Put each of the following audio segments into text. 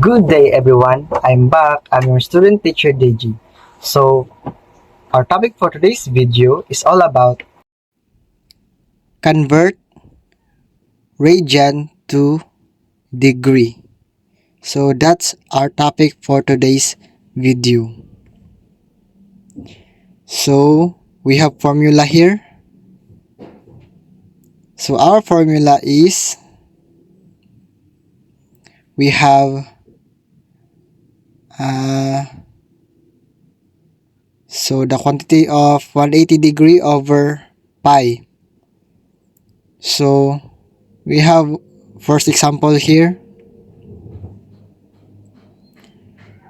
Good day everyone, I'm back. I'm your student teacher Deji. So, our topic for today's video is all about convert radian to degree. So that's our topic for today's video. So we have formula here. So our formula is we have so the quantity of 180 degree over pi. So we have first example here.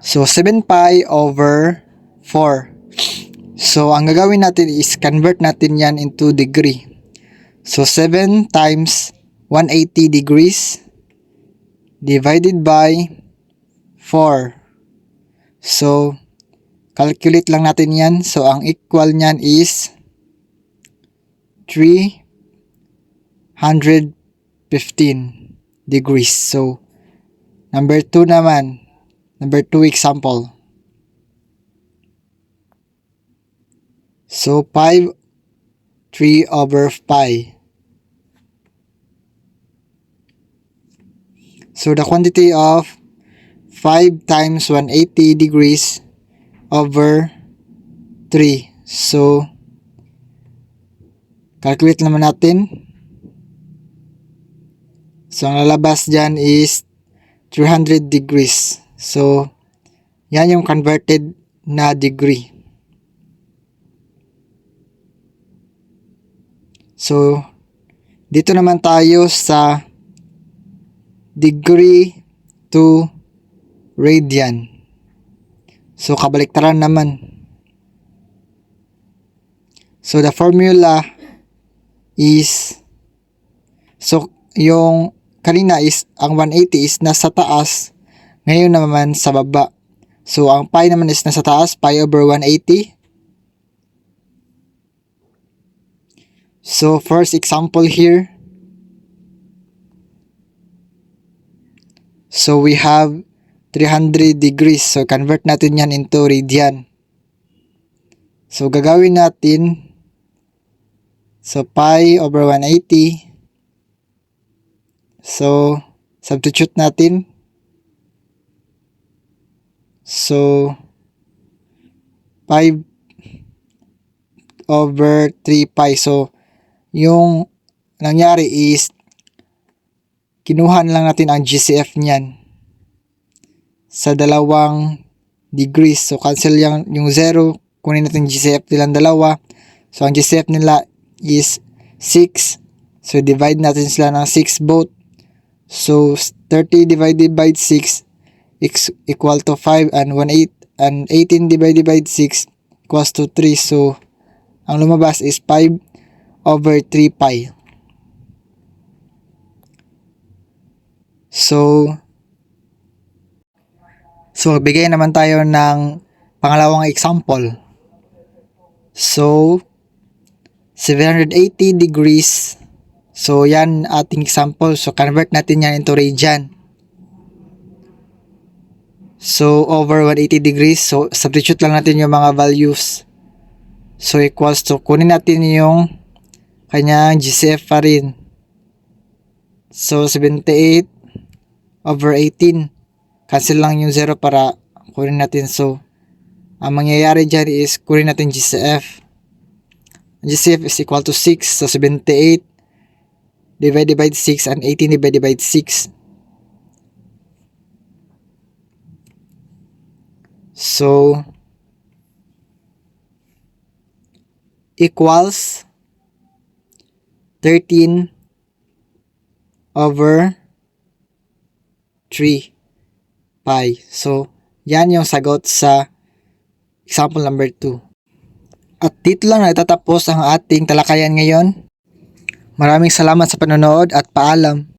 So 7 pi over 4. So ang gagawin natin is convert natin yan into degree. So 7 times 180 degrees divided by 4. So calculate lang natin yan. So ang equal nyan is 315 degrees. So number 2 naman. Number 2 example. So 3 over pi. So the quantity of 5 times 180 degrees over 3. So calculate naman natin. So ang lalabas dyan is 300 degrees. So yan yung converted na degree. So dito naman tayo sa degree to radian. So kabaliktaran naman. So the formula is, so yung kanina is ang 180 is nasa taas, ngayon naman sa baba. So ang pi naman is nasa taas, pi over 180. So first example here. So we have 300 degrees. So convert natin yan into radian. So gagawin natin, so pi over 180. So substitute natin. So 5 over 3 pi. So yung nangyari is kinuha lang natin ang GCF niyan sa dalawang degrees. So cancel yung 0, kunin natin GCF nilang dalawa. So ang GCF nila is 6. So divide natin sila ng 6 both. So 30 divided by 6 equal to 5, and 18 divided by 6 equals to 3. So ang lumabas is 5 over 3 pi. So bigay naman tayo ng pangalawang example. So 780 degrees. So yan ating example. So convert natin yan into radian. So over 180 degrees. So substitute lang natin yung mga values. So equals to, kunin natin yung kanyang GCF pa rin. So 78 over 18. Cancel lang yung 0 para kunin natin. So ang mangyayari dyan is kunin natin GCF. GCF is equal to 6. So 78 divided by 6 and 18 divided by 6. So equals 13 over 3 pi. So yan yung sagot sa example number 2. At dito lang natatapos ang ating talakayan ngayon. Maraming salamat sa panonood at paalam.